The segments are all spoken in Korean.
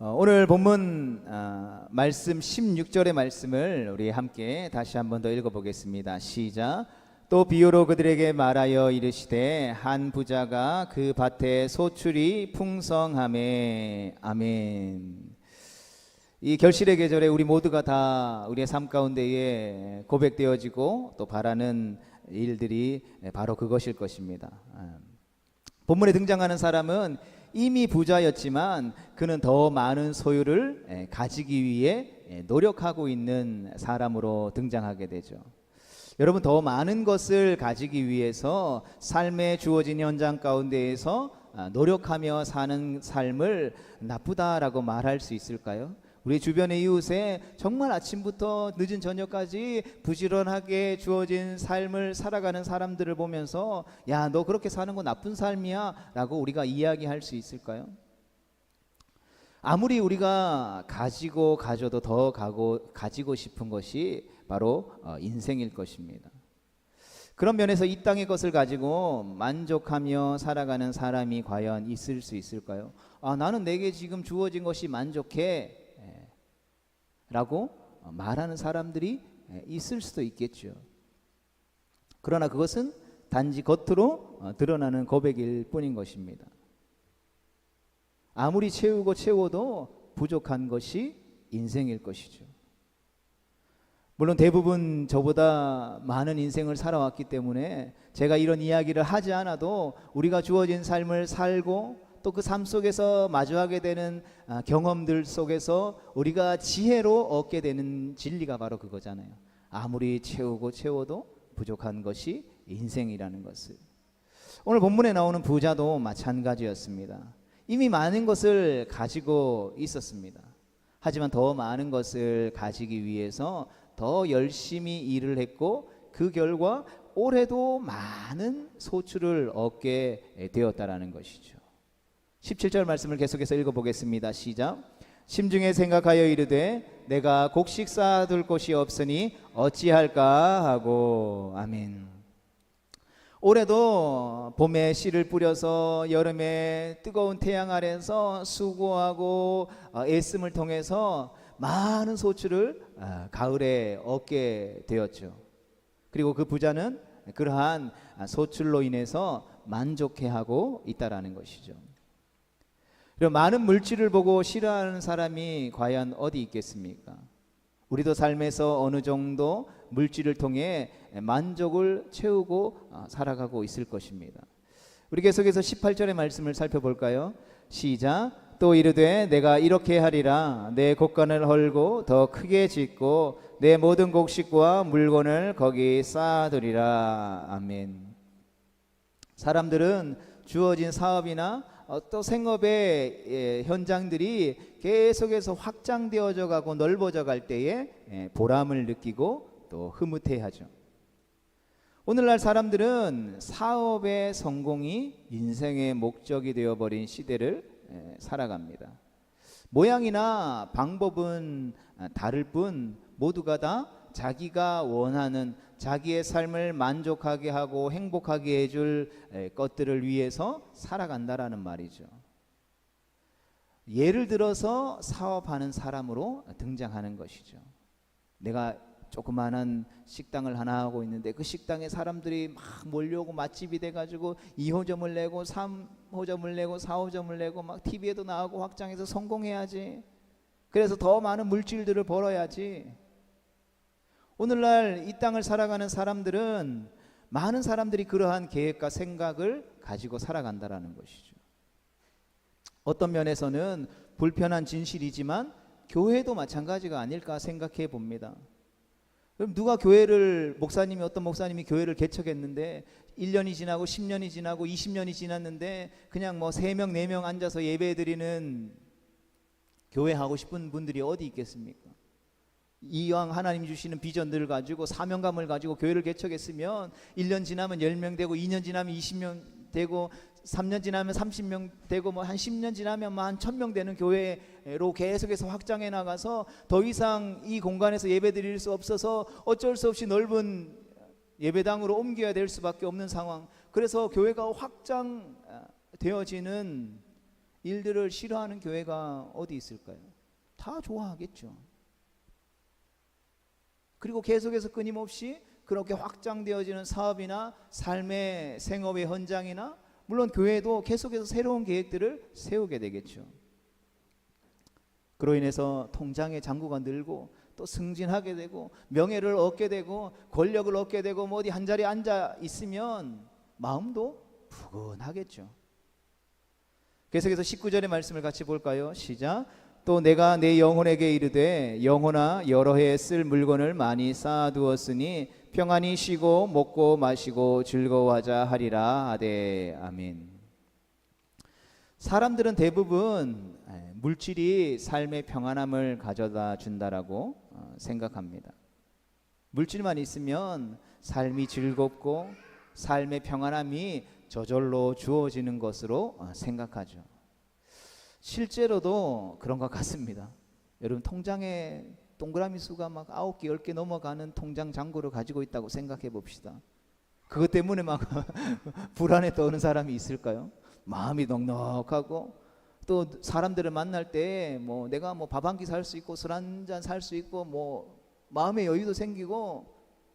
오늘 본문 말씀 16절의 말씀을 우리 함께 다시 한 번 더 읽어보겠습니다. 시작. 또 비유로 그들에게 말하여 이르시되 한 부자가 그 밭에 소출이 풍성하매. 아멘. 이 결실의 계절에 우리 모두가 다 우리의 삶 가운데에 고백되어지고 또 바라는 일들이 바로 그것일 것입니다. 본문에 등장하는 사람은 이미 부자였지만 그는 더 많은 소유를 가지기 위해 노력하고 있는 사람으로 등장하게 되죠. 여러분, 더 많은 것을 가지기 위해서 삶에 주어진 현장 가운데에서 노력하며 사는 삶을 나쁘다라고 말할 수 있을까요? 우리 주변의 이웃에 정말 아침부터 늦은 저녁까지 부지런하게 주어진 삶을 살아가는 사람들을 보면서 야, 너 그렇게 사는 거 나쁜 삶이야 라고 우리가 이야기할 수 있을까요? 아무리 우리가 가져도 더 가지고 싶은 것이 바로 인생일 것입니다. 그런 면에서 이 땅의 것을 가지고 만족하며 살아가는 사람이 과연 있을 수 있을까요? 나는 내게 지금 주어진 것이 만족해 라고 말하는 사람들이 있을 수도 있겠죠. 그러나 그것은 단지 겉으로 드러나는 고백일 뿐인 것입니다. 아무리 채워도 부족한 것이 인생일 것이죠. 물론 대부분 저보다 많은 인생을 살아왔기 때문에 제가 이런 이야기를 하지 않아도 우리가 주어진 삶을 살고 또 그 삶 속에서 마주하게 되는 경험들 속에서 우리가 지혜로 얻게 되는 진리가 바로 그거잖아요. 아무리 채워도 부족한 것이 인생이라는 것을. 오늘 본문에 나오는 부자도 마찬가지였습니다. 이미 많은 것을 가지고 있었습니다. 하지만 더 많은 것을 가지기 위해서 더 열심히 일을 했고 그 결과 올해도 많은 소출을 얻게 되었다라는 것이죠. 17절 말씀을 계속해서 읽어보겠습니다. 시작. 심중에 생각하여 이르되 내가 곡식 쌓아둘 곳이 없으니 어찌할까 하고. 아멘. 올해도 봄에 씨를 뿌려서 여름에 뜨거운 태양 아래서 수고하고 애씀을 통해서 많은 소출을 가을에 얻게 되었죠. 그리고 그 부자는 그러한 소출로 인해서 만족해하고 있다라는 것이죠. 많은 물질을 보고 싫어하는 사람이 과연 어디 있겠습니까? 우리도 삶에서 어느 정도 물질을 통해 만족을 채우고 살아가고 있을 것입니다. 우리 계속해서 18절의 말씀을 살펴볼까요? 시작. 또 이르되 내가 이렇게 하리라. 내 곡간을 헐고 더 크게 짓고 내 모든 곡식과 물건을 거기 쌓아두리라. 아멘. 사람들은 주어진 사업이나 또 생업의 현장들이 계속해서 확장되어져 가고 넓어져 갈 때에 보람을 느끼고 또 흐뭇해하죠. 오늘날 사람들은 사업의 성공이 인생의 목적이 되어버린 시대를 살아갑니다. 모양이나 방법은 다를 뿐 모두가 다 자기가 원하는 자기의 삶을 만족하게 하고 행복하게 해줄 것들을 위해서 살아간다라는 말이죠. 예를 들어서 사업하는 사람으로 등장하는 것이죠. 내가 조그마한 식당을 하나 하고 있는데 그 식당에 사람들이 막 몰려오고 맛집이 돼가지고 2호점을 내고 3호점을 내고 4호점을 내고 막 TV에도 나오고 확장해서 성공해야지. 그래서 더 많은 물질들을 벌어야지. 오늘날 이 땅을 살아가는 사람들은 많은 사람들이 그러한 계획과 생각을 가지고 살아간다라는 것이죠. 어떤 면에서는 불편한 진실이지만 교회도 마찬가지가 아닐까 생각해 봅니다. 그럼 누가 어떤 목사님이 교회를 개척했는데 1년이 지나고 10년이 지나고 20년이 지났는데 그냥 3명 4명 앉아서 예배드리는 교회 하고 싶은 분들이 어디 있겠습니까? 이왕 하나님이 주시는 비전들을 가지고 사명감을 가지고 교회를 개척했으면 1년 지나면 10명 되고 2년 지나면 20명 되고 3년 지나면 30명 되고 한 10년 지나면 한 1000명 되는 교회로 계속해서 확장해 나가서 더 이상 이 공간에서 예배 드릴 수 없어서 어쩔 수 없이 넓은 예배당으로 옮겨야 될 수밖에 없는 상황. 그래서 교회가 확장되어지는 일들을 싫어하는 교회가 어디 있을까요? 다 좋아하겠죠. 그리고 계속해서 끊임없이 그렇게 확장되어지는 사업이나 삶의 생업의 현장이나 물론 교회도 계속해서 새로운 계획들을 세우게 되겠죠. 그로 인해서 통장의 잔고가 늘고 또 승진하게 되고 명예를 얻게 되고 권력을 얻게 되고 뭐 어디 한 자리에 앉아 있으면 마음도 푸근하겠죠. 계속해서 19절의 말씀을 같이 볼까요? 시작. 또 내가 내 영혼에게 이르되 영혼아 여러 해 쓸 물건을 많이 쌓아두었으니 평안히 쉬고 먹고 마시고 즐거워하자 하리라 하되 아멘. 사람들은 대부분 물질이 삶의 평안함을 가져다 준다라고 생각합니다. 물질만 있으면 삶이 즐겁고 삶의 평안함이 저절로 주어지는 것으로 생각하죠. 실제로도 그런 것 같습니다. 여러분 통장에 동그라미 수가 막 9개, 10개 넘어가는 통장 잔고를 가지고 있다고 생각해 봅시다. 그것 때문에 막 불안에 떠는 사람이 있을까요? 마음이 넉넉하고 또 사람들을 만날 때 뭐 내가 뭐 밥 한 끼 살 수 있고 술 한 잔 살 수 있고 뭐 마음의 여유도 생기고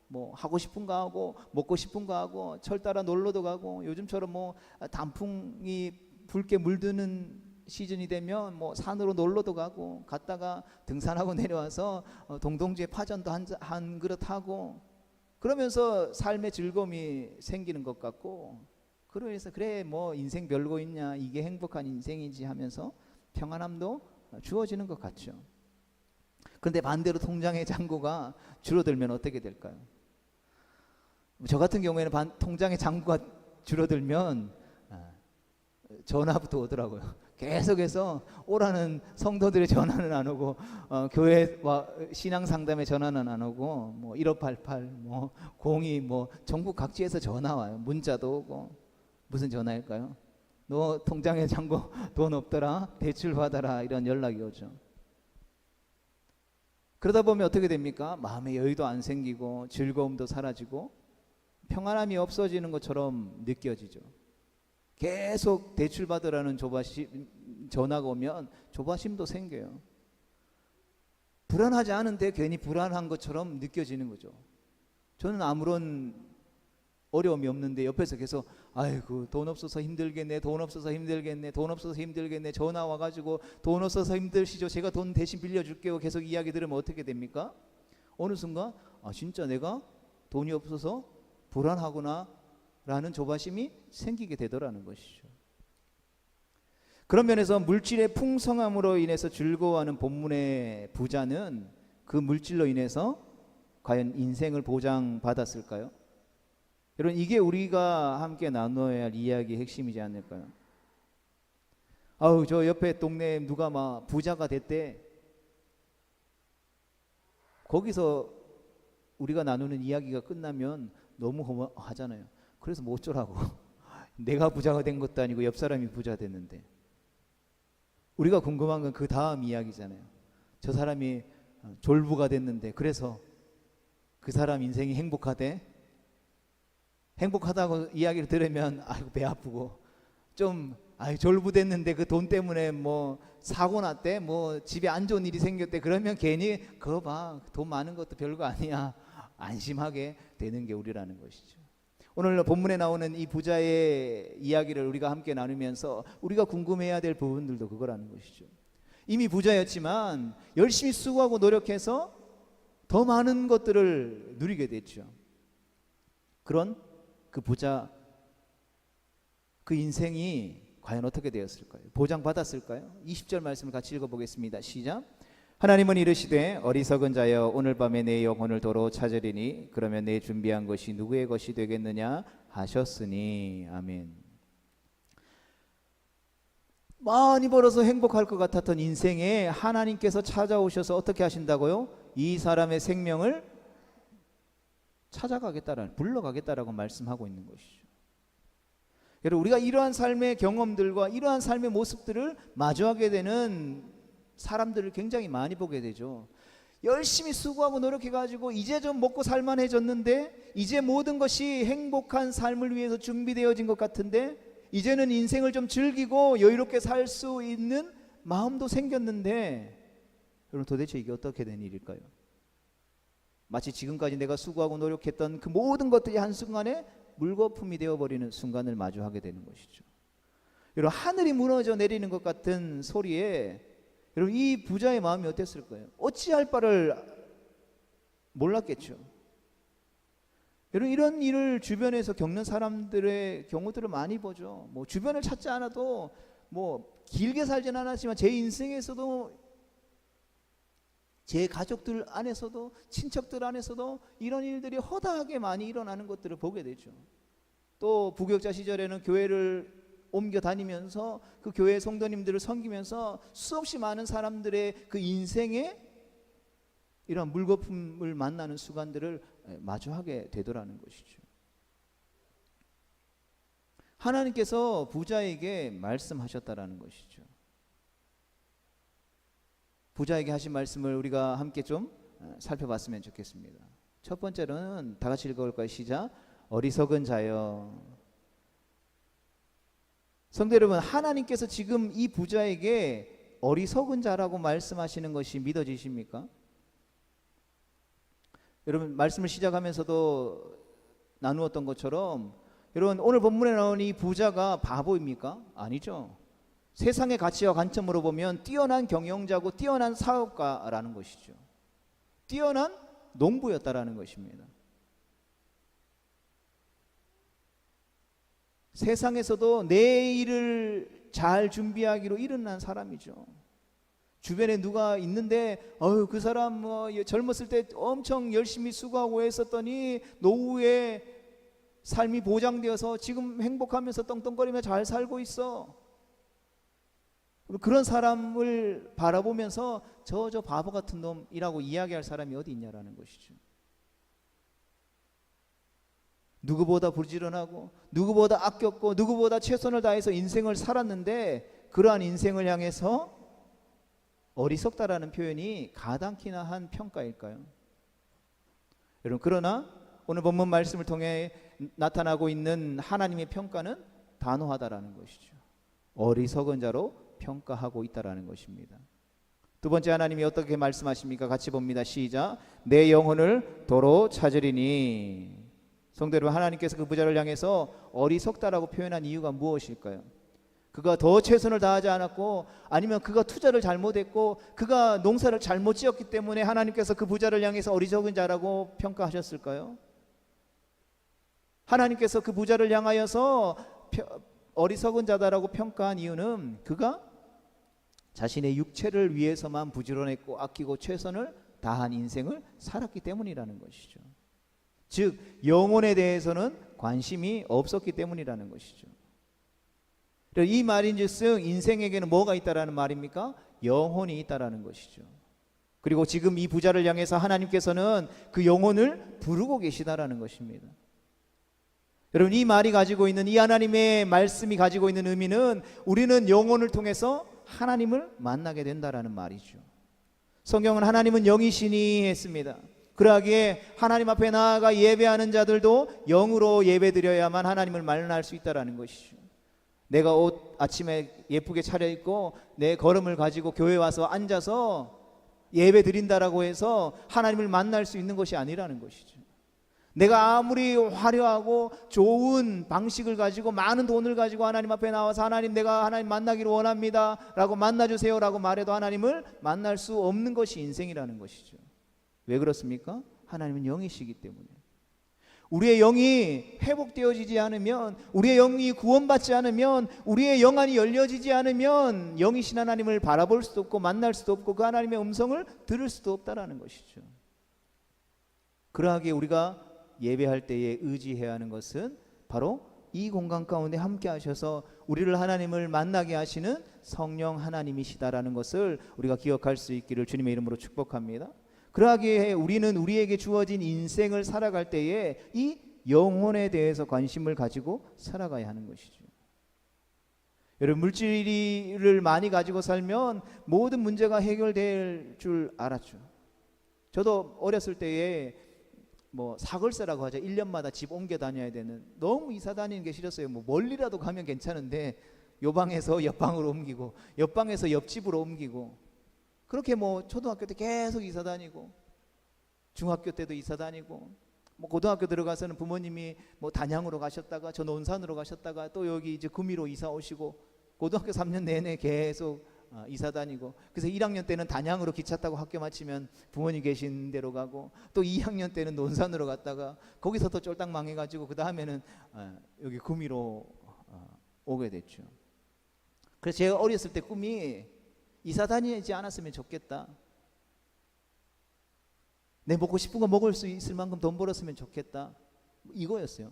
뭐 하고 싶은 거 하고 먹고 싶은 거 하고 철 따라 놀러도 가고 요즘처럼 뭐 단풍이 붉게 물드는 시즌이 되면 뭐 산으로 놀러도 가고 갔다가 등산하고 내려와서 동동주에 파전도 한 그릇 하고 그러면서 삶의 즐거움이 생기는 것 같고 그래서 그래 뭐 인생 별거 있냐 이게 행복한 인생이지 하면서 평안함도 주어지는 것 같죠. 그런데 반대로 통장의 잔고가 줄어들면 어떻게 될까요? 저 같은 경우에는 통장의 잔고가 줄어들면 전화부터 오더라고요. 계속해서 오라는 성도들의 전화는 안 오고 교회와 신앙 상담의 전화는 안 오고 뭐 1588, 뭐 02, 뭐 전국 각지에서 전화 와요. 문자도 오고 무슨 전화일까요? 너 통장에 잔고 돈 없더라, 대출 받아라 이런 연락이 오죠. 그러다 보면 어떻게 됩니까? 마음의 여유도 안 생기고 즐거움도 사라지고 평안함이 없어지는 것처럼 느껴지죠. 계속 대출 받으라는 조바심 전화가 오면 조바심도 생겨요. 불안하지 않은데 괜히 불안한 것처럼 느껴지는 거죠. 저는 아무런 어려움이 없는데 옆에서 계속 아이고 돈 없어서 힘들겠네, 돈 없어서 힘들겠네, 돈 없어서 힘들겠네, 전화 와가지고 돈 없어서 힘드시죠, 제가 돈 대신 빌려줄게요, 계속 이야기 들으면 어떻게 됩니까? 어느 순간 아 진짜 내가 돈이 없어서 불안하구나 라는 조바심이 생기게 되더라는 것이죠. 그런 면에서 물질의 풍성함으로 인해서 즐거워하는 본문의 부자는 그 물질로 인해서 과연 인생을 보장받았을까요? 여러분 이게 우리가 함께 나눠야 할 이야기의 핵심이지 않을까요? 아우 저 옆에 동네에 누가 막 부자가 됐대. 거기서 우리가 나누는 이야기가 끝나면 너무 허무하잖아요. 그래서 뭐 어쩌라고. 내가 부자가 된 것도 아니고 옆 사람이 부자 됐는데. 우리가 궁금한 건 그 다음 이야기잖아요. 저 사람이 졸부가 됐는데 그래서 그 사람 인생이 행복하대? 행복하다고 이야기를 들으면 아이고 배 아프고 좀 졸부 됐는데 그 돈 때문에 뭐 사고 났대, 뭐 집에 안 좋은 일이 생겼대, 그러면 괜히 그거 봐 돈 많은 것도 별거 아니야 안심하게 되는 게 우리라는 것이죠. 오늘 본문에 나오는 이 부자의 이야기를 우리가 함께 나누면서 우리가 궁금해야 될 부분들도 그거라는 것이죠. 이미 부자였지만 열심히 수고하고 노력해서 더 많은 것들을 누리게 됐죠. 그런 그 부자 그 인생이 과연 어떻게 되었을까요? 보장받았을까요? 20절 말씀을 같이 읽어보겠습니다. 시작. 하나님은 이르시되 어리석은 자여 오늘 밤에 내 영혼을 도로 찾으리니 그러면 내 준비한 것이 누구의 것이 되겠느냐 하셨으니 아멘. 많이 벌어서 행복할 것 같았던 인생에 하나님께서 찾아오셔서 어떻게 하신다고요? 이 사람의 생명을 찾아가겠다라는 불러가겠다라고 말씀하고 있는 것이죠. 여러분 우리가 이러한 삶의 경험들과 이러한 삶의 모습들을 마주하게 되는 사람들을 굉장히 많이 보게 되죠. 열심히 수고하고 노력해가지고 이제 좀 먹고 살만해졌는데 이제 모든 것이 행복한 삶을 위해서 준비되어진 것 같은데 이제는 인생을 좀 즐기고 여유롭게 살 수 있는 마음도 생겼는데, 여러분 도대체 이게 어떻게 된 일일까요? 마치 지금까지 내가 수고하고 노력했던 그 모든 것들이 한순간에 물거품이 되어버리는 순간을 마주하게 되는 것이죠. 여러분, 하늘이 무너져 내리는 것 같은 소리에 여러분 이 부자의 마음이 어땠을 거예요? 어찌할 바를 몰랐겠죠. 여러분, 이런 일을 주변에서 겪는 사람들의 경우들을 많이 보죠. 뭐 주변을 찾지 않아도 뭐 길게 살진 않았지만 제 인생에서도, 제 가족들 안에서도, 친척들 안에서도 이런 일들이 허다하게 많이 일어나는 것들을 보게 되죠. 또 부교육자 시절에는 교회를 옮겨 다니면서 그 교회 성도님들을 섬기면서 수없이 많은 사람들의 그 인생에 이런 물거품을 만나는 순간들을 마주하게 되더라는 것이죠. 하나님께서 부자에게 말씀하셨다라는 것이죠. 부자에게 하신 말씀을 우리가 함께 좀 살펴봤으면 좋겠습니다. 첫 번째로는 다 같이 읽어볼까요? 시작. 어리석은 자여. 성도 여러분, 하나님께서 지금 이 부자에게 어리석은 자라고 말씀하시는 것이 믿어지십니까? 여러분, 말씀을 시작하면서도 나누었던 것처럼, 여러분 오늘 본문에 나오는 이 부자가 바보입니까? 아니죠. 세상의 가치와 관점으로 보면 뛰어난 경영자고 뛰어난 사업가라는 것이죠. 뛰어난 농부였다라는 것입니다. 세상에서도 내일을 잘 준비하기로 일어난 사람이죠. 주변에 누가 있는데 그 사람 젊었을 때 엄청 열심히 수고하고 했었더니 노후에 삶이 보장되어서 지금 행복하면서 떵떵거리며 잘 살고 있어. 그런 사람을 바라보면서 저 바보 같은 놈이라고 이야기할 사람이 어디 있냐라는 것이죠. 누구보다 부지런하고 누구보다 아꼈고 누구보다 최선을 다해서 인생을 살았는데, 그러한 인생을 향해서 어리석다라는 표현이 가당키나 한 평가일까요? 여러분, 그러나 오늘 본문 말씀을 통해 나타나고 있는 하나님의 평가는 단호하다라는 것이죠. 어리석은 자로 평가하고 있다라는 것입니다. 두 번째, 하나님이 어떻게 말씀하십니까? 같이 봅니다. 시작. 내 영혼을 도로 찾으리니. 성도 여러분, 하나님께서 그 부자를 향해서 어리석다라고 표현한 이유가 무엇일까요? 그가 더 최선을 다하지 않았고, 아니면 그가 투자를 잘못했고, 그가 농사를 잘못 지었기 때문에 하나님께서 그 부자를 향해서 어리석은 자라고 평가하셨을까요? 하나님께서 그 부자를 향하여서 어리석은 자다라고 평가한 이유는 그가 자신의 육체를 위해서만 부지런했고 아끼고 최선을 다한 인생을 살았기 때문이라는 것이죠. 즉 영혼에 대해서는 관심이 없었기 때문이라는 것이죠. 이 말인즉슨 인생에게는 뭐가 있다라는 말입니까? 영혼이 있다라는 것이죠. 그리고 지금 이 부자를 향해서 하나님께서는 그 영혼을 부르고 계시다라는 것입니다. 여러분, 이 말이 가지고 있는, 이 하나님의 말씀이 가지고 있는 의미는 우리는 영혼을 통해서 하나님을 만나게 된다라는 말이죠. 성경은 하나님은 영이시니 했습니다. 그러하기에 하나님 앞에 나아가 예배하는 자들도 영으로 예배드려야만 하나님을 만날 수 있다라는 것이죠. 내가 옷 아침에 예쁘게 차려입고 내 걸음을 가지고 교회에 와서 앉아서 예배 드린다라고 해서 하나님을 만날 수 있는 것이 아니라는 것이죠. 내가 아무리 화려하고 좋은 방식을 가지고 많은 돈을 가지고 하나님 앞에 나와서 하나님, 내가 하나님 만나기를 원합니다 라고 만나주세요 라고 말해도 하나님을 만날 수 없는 것이 인생이라는 것이죠. 왜 그렇습니까? 하나님은 영이시기 때문에. 우리의 영이 회복되어지지 않으면, 우리의 영이 구원받지 않으면, 우리의 영안이 열려지지 않으면 영이신 하나님을 바라볼 수도 없고 만날 수도 없고 그 하나님의 음성을 들을 수도 없다라는 것이죠. 그러하기에 우리가 예배할 때에 의지해야 하는 것은 바로 이 공간 가운데 함께 하셔서 우리를 하나님을 만나게 하시는 성령 하나님이시다라는 것을 우리가 기억할 수 있기를 주님의 이름으로 축복합니다. 그러하기에 우리는 우리에게 주어진 인생을 살아갈 때에 이 영혼에 대해서 관심을 가지고 살아가야 하는 것이죠. 여러분, 물질을 많이 가지고 살면 모든 문제가 해결될 줄 알았죠. 저도 어렸을 때에 뭐 사글세라고 하죠. 1년마다 집 옮겨 다녀야 되는, 너무 이사 다니는 게 싫었어요. 뭐 멀리라도 가면 괜찮은데 요 방에서 옆 방으로 옮기고 옆 방에서 옆집으로 옮기고, 그렇게 뭐 초등학교 때 계속 이사 다니고 중학교 때도 이사 다니고, 뭐 고등학교 들어가서는 부모님이 뭐 단양으로 가셨다가 저 논산으로 가셨다가 또 여기 이제 구미로 이사 오시고, 고등학교 3년 내내 계속 이사 다니고, 그래서 1학년 때는 단양으로 기차 타고 학교 마치면 부모님 계신 데로 가고, 또 2학년 때는 논산으로 갔다가 거기서 또 쫄딱 망해가지고 그 다음에는 여기 구미로 오게 됐죠. 그래서 제가 어렸을 때 꿈이 이사 다니지 않았으면 좋겠다. 내 먹고 싶은 거 먹을 수 있을 만큼 돈 벌었으면 좋겠다. 이거였어요.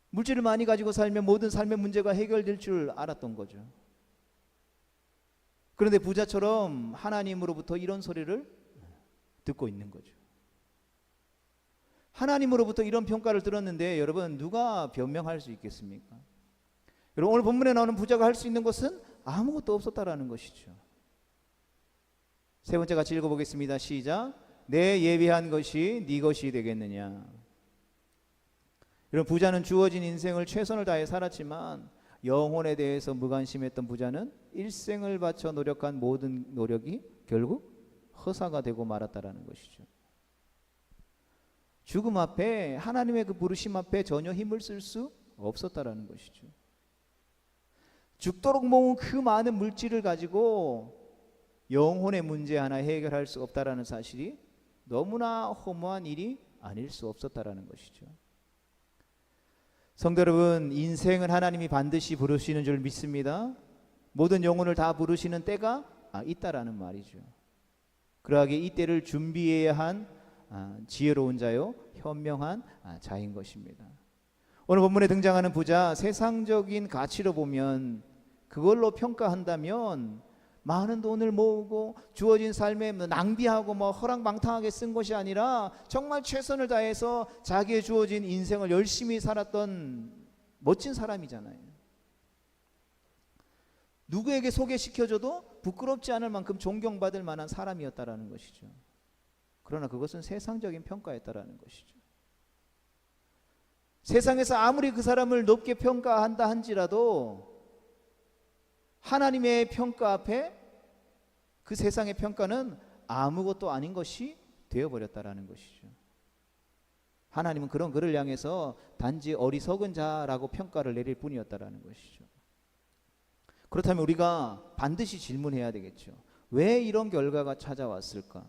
물질을 많이 가지고 살면 모든 삶의 문제가 해결될 줄 알았던 거죠. 그런데 부자처럼 하나님으로부터 이런 소리를 듣고 있는 거죠. 하나님으로부터 이런 평가를 들었는데 여러분, 누가 변명할 수 있겠습니까? 여러분, 오늘 본문에 나오는 부자가 할 수 있는 것은 아무것도 없었다라는 것이죠. 세 번째 같이 읽어보겠습니다. 시작. 내 예비한 것이 네 것이 되겠느냐. 여러분, 부자는 주어진 인생을 최선을 다해 살았지만 영혼에 대해서 무관심했던 부자는 일생을 바쳐 노력한 모든 노력이 결국 허사가 되고 말았다라는 것이죠. 죽음 앞에, 하나님의 그 부르심 앞에 전혀 힘을 쓸 수 없었다라는 것이죠. 죽도록 모은 그 많은 물질을 가지고 영혼의 문제 하나 해결할 수 없다라는 사실이 너무나 허무한 일이 아닐 수 없었다라는 것이죠. 성도 여러분, 인생은 하나님이 반드시 부르시는 줄 믿습니다. 모든 영혼을 다 부르시는 때가 있다라는 말이죠. 그러하기에 이 때를 준비해야 한 지혜로운 자요 현명한 자인 것입니다. 오늘 본문에 등장하는 부자, 세상적인 가치로 보면, 그걸로 평가한다면 많은 돈을 모으고 주어진 삶에 낭비하고 뭐 허랑방탕하게 쓴 것이 아니라 정말 최선을 다해서 자기의 주어진 인생을 열심히 살았던 멋진 사람이잖아요. 누구에게 소개시켜줘도 부끄럽지 않을 만큼 존경받을 만한 사람이었다라는 것이죠. 그러나 그것은 세상적인 평가였다라는 것이죠. 세상에서 아무리 그 사람을 높게 평가한다 한지라도 하나님의 평가 앞에 그 세상의 평가는 아무것도 아닌 것이 되어버렸다라는 것이죠. 하나님은 그런 그를 향해서 단지 어리석은 자라고 평가를 내릴 뿐이었다라는 것이죠. 그렇다면 우리가 반드시 질문해야 되겠죠. 왜 이런 결과가 찾아왔을까?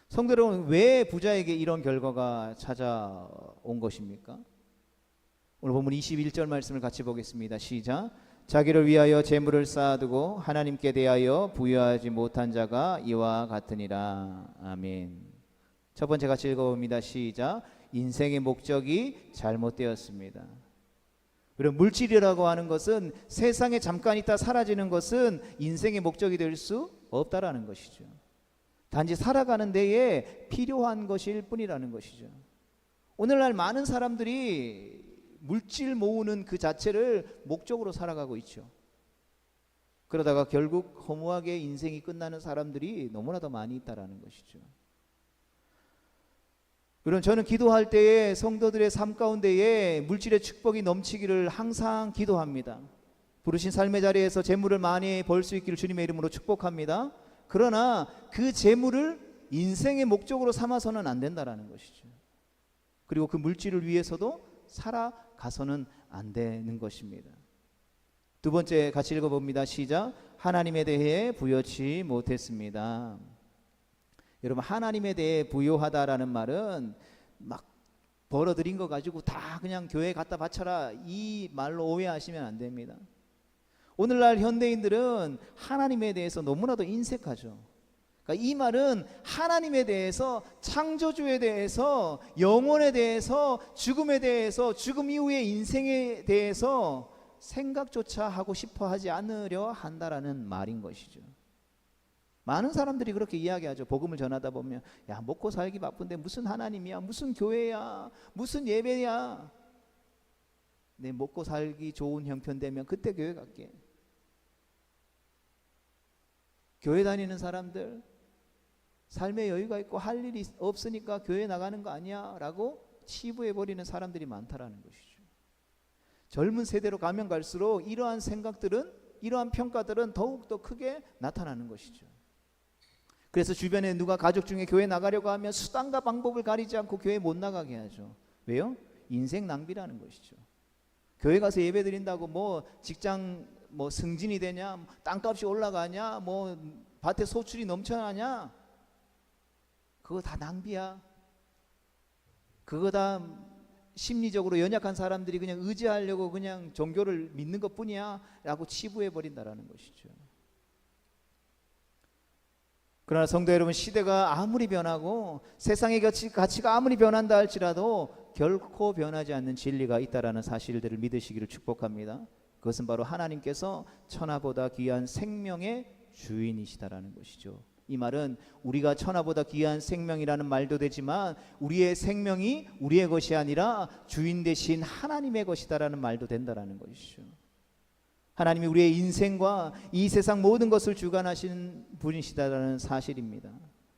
성도 여러분, 왜 부자에게 이런 결과가 찾아온 것입니까? 오늘 본문 21절 말씀을 같이 보겠습니다. 시작. 자기를 위하여 재물을 쌓아두고 하나님께 대하여 부여하지 못한 자가 이와 같으니라. 아멘. 첫 번째 같이 읽어봅니다. 시작. 인생의 목적이 잘못되었습니다. 그리고 물질이라고 하는 것은, 세상에 잠깐 있다 사라지는 것은 인생의 목적이 될 수 없다라는 것이죠. 단지 살아가는 데에 필요한 것일 뿐이라는 것이죠. 오늘날 많은 사람들이 물질 모으는 그 자체를 목적으로 살아가고 있죠. 그러다가 결국 허무하게 인생이 끝나는 사람들이 너무나도 많이 있다라는 것이죠. 그럼 저는 기도할 때에 성도들의 삶 가운데에 물질의 축복이 넘치기를 항상 기도합니다. 부르신 삶의 자리에서 재물을 많이 벌 수 있기를 주님의 이름으로 축복합니다. 그러나 그 재물을 인생의 목적으로 삼아서는 안 된다라는 것이죠. 그리고 그 물질을 위해서도 살아가서는 안 되는 것입니다. 두 번째 같이 읽어봅니다. 시작. 하나님에 대해 부여치 못했습니다. 여러분, 하나님에 대해 부여하다라는 말은 막 벌어들인 거 가지고 다 그냥 교회에 갖다 바쳐라, 이 말로 오해하시면 안 됩니다. 오늘날 현대인들은 하나님에 대해서 너무나도 인색하죠. 그러니까 이 말은 하나님에 대해서, 창조주에 대해서, 영혼에 대해서, 죽음에 대해서, 죽음 이후의 인생에 대해서 생각조차 하고 싶어 하지 않으려 한다라는 말인 것이죠. 많은 사람들이 그렇게 이야기하죠. 복음을 전하다 보면, 야, 먹고 살기 바쁜데 무슨 하나님이야, 무슨 교회야, 무슨 예배야. 내 먹고 살기 좋은 형편 되면 그때 교회 갈게. 교회 다니는 사람들, 삶의 여유가 있고 할 일이 없으니까 교회 나가는 거 아니야 라고 치부해버리는 사람들이 많다라는 것이죠. 젊은 세대로 가면 갈수록 이러한 생각들은, 이러한 평가들은 더욱더 크게 나타나는 것이죠. 그래서 주변에 누가 가족 중에 교회 나가려고 하면 수단과 방법을 가리지 않고 교회 못 나가게 하죠. 왜요? 인생 낭비라는 것이죠. 교회 가서 예배 드린다고 뭐 직장 뭐 승진이 되냐, 땅값이 올라가냐, 뭐 밭에 소출이 넘쳐나냐, 그거 다 낭비야. 그거 다 심리적으로 연약한 사람들이 그냥 의지하려고 그냥 종교를 믿는 것뿐이야 라고 치부해 버린다라는 것이죠. 그러나 성도 여러분, 시대가 아무리 변하고 세상의 가치가 아무리 변한다 할지라도 결코 변하지 않는 진리가 있다라는 사실들을 믿으시기를 축복합니다. 그것은 바로 하나님께서 천하보다 귀한 생명의 주인이시다라는 것이죠. 이 말은 우리가 천하보다 귀한 생명이라는 말도 되지만 우리의 생명이 우리의 것이 아니라 주인 되신 하나님의 것이다라는 말도 된다라는 것이죠. 하나님이 우리의 인생과 이 세상 모든 것을 주관하시는 분이시다라는 사실입니다.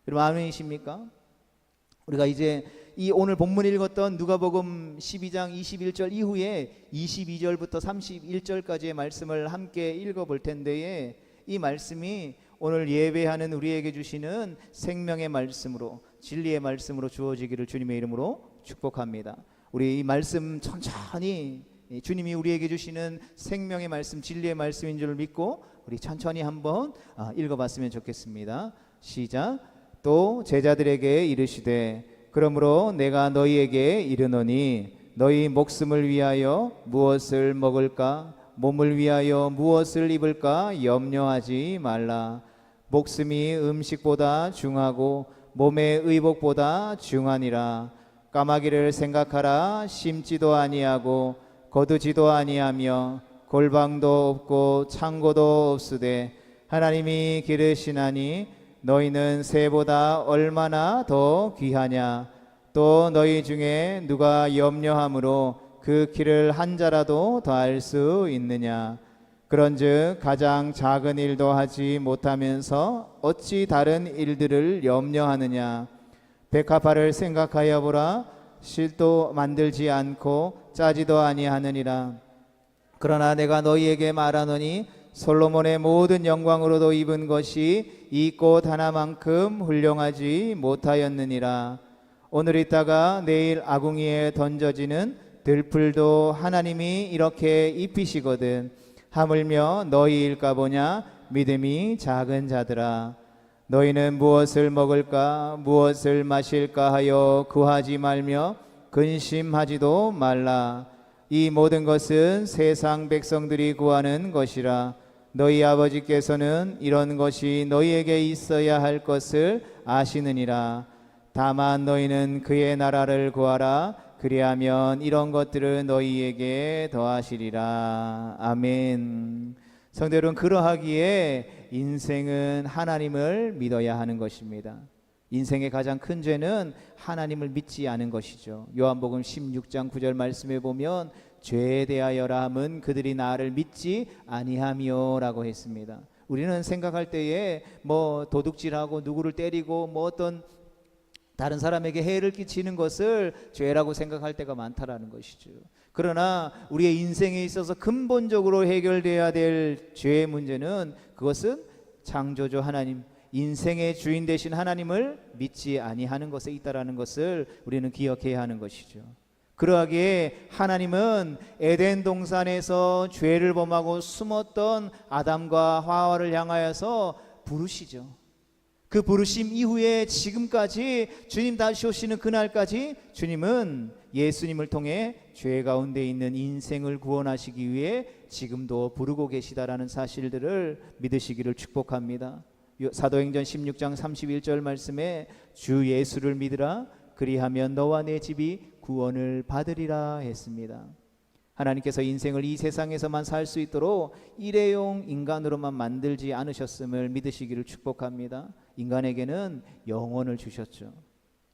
여러분 아멘이십니까? 우리가 이제 이 오늘 본문 읽었던 누가복음 12장 21절 이후에 22절부터 31절까지의 말씀을 함께 읽어볼 텐데요, 이 말씀이 오늘 예배하는 우리에게 주시는 생명의 말씀으로, 진리의 말씀으로 주어지기를 주님의 이름으로 축복합니다. 우리 이 말씀 천천히, 주님이 우리에게 주시는 생명의 말씀, 진리의 말씀인 줄 믿고 우리 천천히 한번 읽어봤으면 좋겠습니다. 시작. 또 제자들에게 이르시되 그러므로 내가 너희에게 이르노니 너희 목숨을 위하여 무엇을 먹을까, 몸을 위하여 무엇을 입을까 염려하지 말라. 목숨이 음식보다 중하고 몸의 의복보다 중하니라. 까마귀를 생각하라. 심지도 아니하고 거두지도 아니하며 골방도 없고 창고도 없으되 하나님이 기르시나니 너희는 새보다 얼마나 더 귀하냐. 또 너희 중에 누가 염려함으로 그 길을 한 자라도 더할 수 있느냐. 그런즉 가장 작은 일도 하지 못하면서 어찌 다른 일들을 염려하느냐. 백합화를 생각하여 보라. 실도 만들지 않고 짜지도 아니하느니라. 그러나 내가 너희에게 말하노니 솔로몬의 모든 영광으로도 입은 것이 이 꽃 하나만큼 훌륭하지 못하였느니라. 오늘 있다가 내일 아궁이에 던져지는 들풀도 하나님이 이렇게 입히시거든. 하물며 너희일까 보냐. 믿음이 작은 자들아. 너희는 무엇을 먹을까 무엇을 마실까 하여 구하지 말며 근심하지도 말라. 이 모든 것은 세상 백성들이 구하는 것이라. 너희 아버지께서는 이런 것이 너희에게 있어야 할 것을 아시느니라. 다만 너희는 그의 나라를 구하라. 그리하면 이런 것들을 너희에게 더하시리라. 아멘. 성도 여러분, 그러하기에 인생은 하나님을 믿어야 하는 것입니다. 인생의 가장 큰 죄는 하나님을 믿지 않은 것이죠. 요한복음 16장 9절 말씀에 보면 죄에 대하여라 함은 그들이 나를 믿지 아니하며 라고 했습니다. 우리는 생각할 때에 뭐 도둑질하고 누구를 때리고 뭐 어떤 다른 사람에게 해를 끼치는 것을 죄라고 생각할 때가 많다라는 것이죠. 그러나 우리의 인생에 있어서 근본적으로 해결돼야 될 죄의 문제는, 그것은 창조주 하나님, 인생의 주인 되신 하나님을 믿지 아니하는 것에 있다라는 것을 우리는 기억해야 하는 것이죠. 그러하기에 하나님은 에덴 동산에서 죄를 범하고 숨었던 아담과 하와를 향하여서 부르시죠. 그 부르심 이후에 지금까지, 주님 다시 오시는 그날까지 주님은 예수님을 통해 죄 가운데 있는 인생을 구원하시기 위해 지금도 부르고 계시다라는 사실들을 믿으시기를 축복합니다. 사도행전 16장 31절 말씀에 주 예수를 믿으라. 그리하면 너와 내 집이 구원을 받으리라 했습니다. 하나님께서 인생을 이 세상에서만 살 수 있도록 일회용 인간으로만 만들지 않으셨음을 믿으시기를 축복합니다. 인간에게는 영혼을 주셨죠.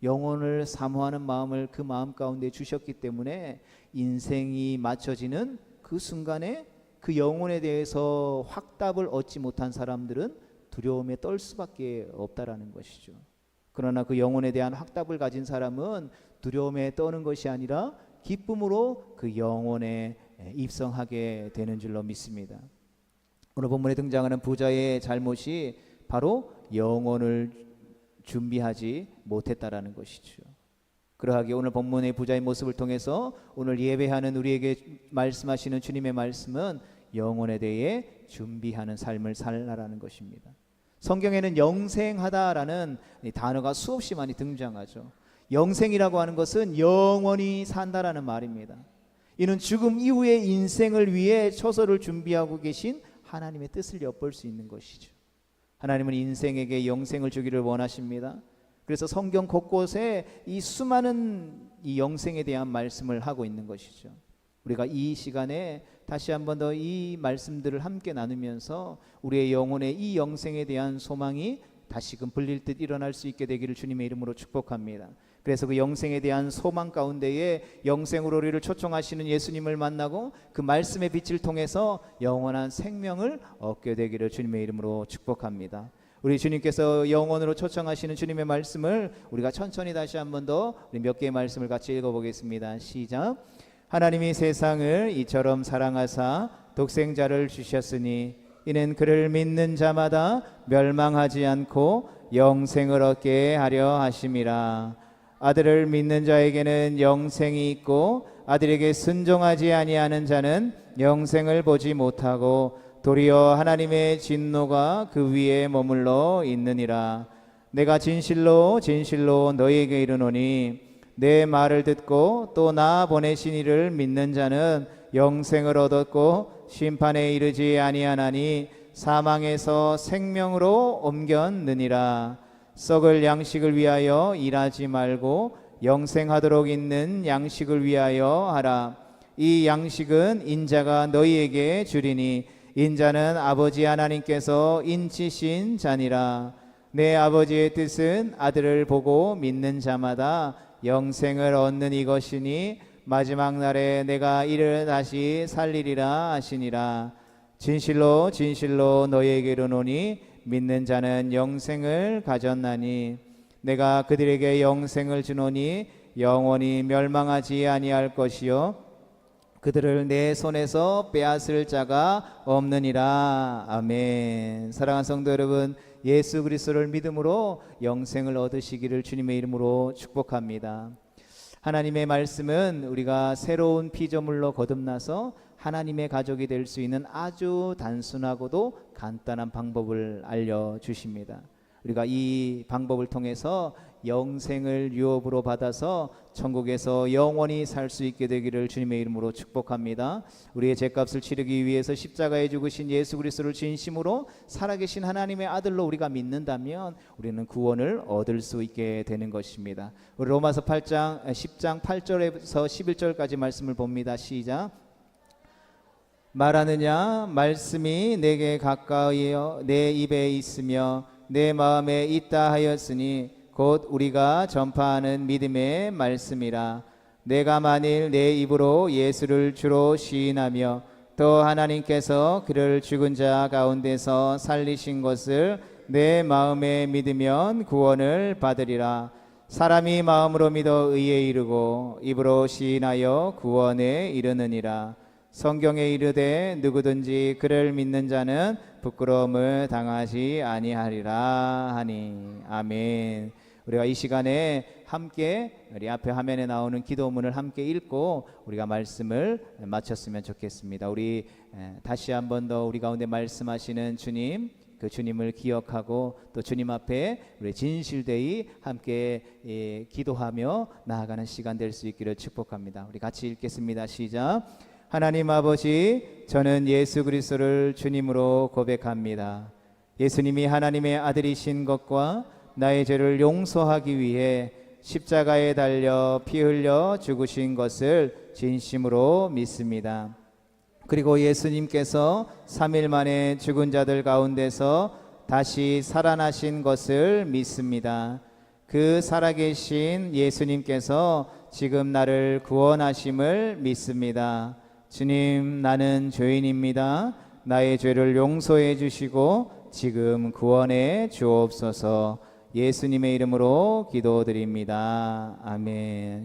영혼을 사모하는 마음을 그 마음 가운데 주셨기 때문에 인생이 맞춰지는 그 순간에 그 영혼에 대해서 확답을 얻지 못한 사람들은 두려움에 떨 수밖에 없다라는 것이죠. 그러나 그 영혼에 대한 확답을 가진 사람은 두려움에 떠는 것이 아니라 기쁨으로 그 영혼에 입성하게 되는 줄로 믿습니다. 오늘 본문에 등장하는 부자의 잘못이 바로 영혼을 준비하지 못했다라는 것이죠. 그러하기에 오늘 본문의 부자의 모습을 통해서 오늘 예배하는 우리에게 말씀하시는 주님의 말씀은 영혼에 대해 준비하는 삶을 살라라는 것입니다. 성경에는 영생하다라는 단어가 수없이 많이 등장하죠. 영생이라고 하는 것은 영원히 산다라는 말입니다. 이는 죽음 이후의 인생을 위해 처소를 준비하고 계신 하나님의 뜻을 엿볼 수 있는 것이죠. 하나님은 인생에게 영생을 주기를 원하십니다. 그래서 성경 곳곳에 이 수많은 이 영생에 대한 말씀을 하고 있는 것이죠. 우리가 이 시간에 다시 한 번 더 이 말씀들을 함께 나누면서 우리의 영혼의 이 영생에 대한 소망이 다시금 불릴 듯 일어날 수 있게 되기를 주님의 이름으로 축복합니다. 그래서 그 영생에 대한 소망 가운데에 영생으로 우리를 초청하시는 예수님을 만나고 그 말씀의 빛을 통해서 영원한 생명을 얻게 되기를 주님의 이름으로 축복합니다. 우리 주님께서 영원으로 초청하시는 주님의 말씀을 우리가 천천히 다시 한 번 더 우리 몇 개의 말씀을 같이 읽어보겠습니다. 시작. 하나님이 세상을 이처럼 사랑하사 독생자를 주셨으니 이는 그를 믿는 자마다 멸망하지 않고 영생을 얻게 하려 하심이라. 아들을 믿는 자에게는 영생이 있고 아들에게 순종하지 아니하는 자는 영생을 보지 못하고 도리어 하나님의 진노가 그 위에 머물러 있느니라. 내가 진실로 진실로 너희에게 이르노니 내 말을 듣고 또 나 보내신 이를 믿는 자는 영생을 얻었고 심판에 이르지 아니하나니 사망에서 생명으로 옮겼느니라. 썩을 양식을 위하여 일하지 말고 영생하도록 있는 양식을 위하여 하라. 이 양식은 인자가 너희에게 주리니 인자는 아버지 하나님께서 인치신 자니라. 내 아버지의 뜻은 아들을 보고 믿는 자마다 영생을 얻는 이것이니 마지막 날에 내가 이를 다시 살리리라 하시니라. 진실로 진실로 너희에게 이르노니 믿는 자는 영생을 가졌나니 내가 그들에게 영생을 주노니 영원히 멸망하지 아니할 것이요 그들을 내 손에서 빼앗을 자가 없느니라. 아멘. 사랑하는 성도 여러분, 예수 그리스도를 믿음으로 영생을 얻으시기를 주님의 이름으로 축복합니다. 하나님의 말씀은 우리가 새로운 피조물로 거듭나서 하나님의 가족이 될 수 있는 아주 단순하고도 간단한 방법을 알려주십니다. 우리가 이 방법을 통해서 영생을 유업으로 받아서 천국에서 영원히 살 수 있게 되기를 주님의 이름으로 축복합니다. 우리의 죄값을 치르기 위해서 십자가에 죽으신 예수 그리스도를 진심으로 살아계신 하나님의 아들로 우리가 믿는다면 우리는 구원을 얻을 수 있게 되는 것입니다. 우리 로마서 10장 8절에서 11절까지 말씀을 봅니다. 시작. 말하느냐 말씀이 내게 가까이여 내 입에 있으며 내 마음에 있다 하였으니 곧 우리가 전파하는 믿음의 말씀이라. 내가 만일 내 입으로 예수를 주로 시인하며 또 하나님께서 그를 죽은 자 가운데서 살리신 것을 내 마음에 믿으면 구원을 받으리라. 사람이 마음으로 믿어 의에 이르고 입으로 시인하여 구원에 이르느니라. 성경에 이르되 누구든지 그를 믿는 자는 부끄러움을 당하지 아니하리라 하니. 아멘. 우리가 이 시간에 함께 우리 앞에 화면에 나오는 기도문을 함께 읽고 우리가 말씀을 마쳤으면 좋겠습니다. 우리 다시 한 번 더 우리 가운데 말씀하시는 주님, 그 주님을 기억하고 또 주님 앞에 우리 진실되이 함께 기도하며 나아가는 시간 될 수 있기를 축복합니다. 우리 같이 읽겠습니다. 시작. 하나님 아버지, 저는 예수 그리스도를 주님으로 고백합니다. 예수님이 하나님의 아들이신 것과 나의 죄를 용서하기 위해 십자가에 달려 피 흘려 죽으신 것을 진심으로 믿습니다. 그리고 예수님께서 3일 만에 죽은 자들 가운데서 다시 살아나신 것을 믿습니다. 그 살아계신 예수님께서 지금 나를 구원하심을 믿습니다. 주님, 나는 죄인입니다. 나의 죄를 용서해 주시고 지금 구원해 주옵소서. 예수님의 이름으로 기도드립니다. 아멘.